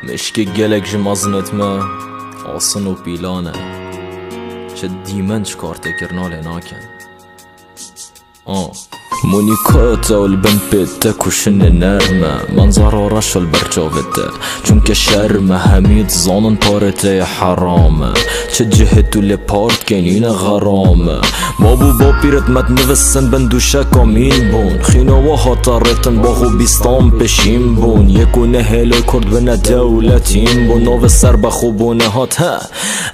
مشکی گلک جمازنت ما آسن و پیلانه چه دیمن چکار تکرناله ناکن مونیکاتا والبنبتا كوشن نرمه منظر رش البرجاوته چونك شرمه هميت زانن پارته حرامه چه جهتو لپارت کنین غرامه ما بو با پیرت مد نوستن بندوشه کامین بون خینوا هاتارتن با خوبیستان پشیم بون یکونه هلو کرد بنا دولتین بون نو سر بخوبونه هات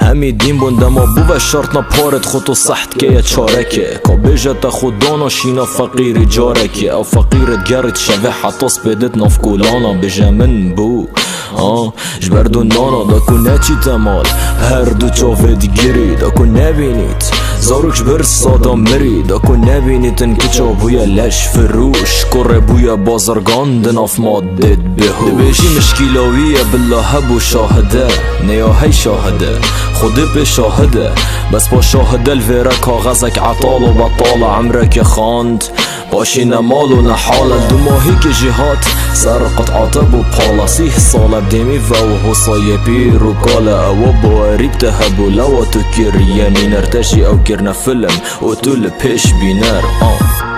همی دین بون دما بو و شرطنا پارت خودو سحت که یه چارکه که بجت خودانا شینا فقیر جاركي او فقيرة جارت شبه حطاس بدت نفكولانا بجمن بو جبردو نانا داكو ناچي تمال هر دو چافت گیری داكو نبینید زاروكش بر سادا مری داكو نبینید انکچا بویا لش فروش کره بویا بازرگان دناف مادد بهوش دبیشی مشکیلاویه بالله هبو شاهده نیا هی شاهده خودی به شاهده بس با شاهده الویره کاغذک عطال و بطال عمرك خاند باشی نمال و نحاله دو ماهی که جهات سر قطعات بو پالاسیه سال بدیمی و حسای پیر و کاله او باریب تهبو لوا تو کر یعنی نرتشی او کرن فیلم و تو لپش بینر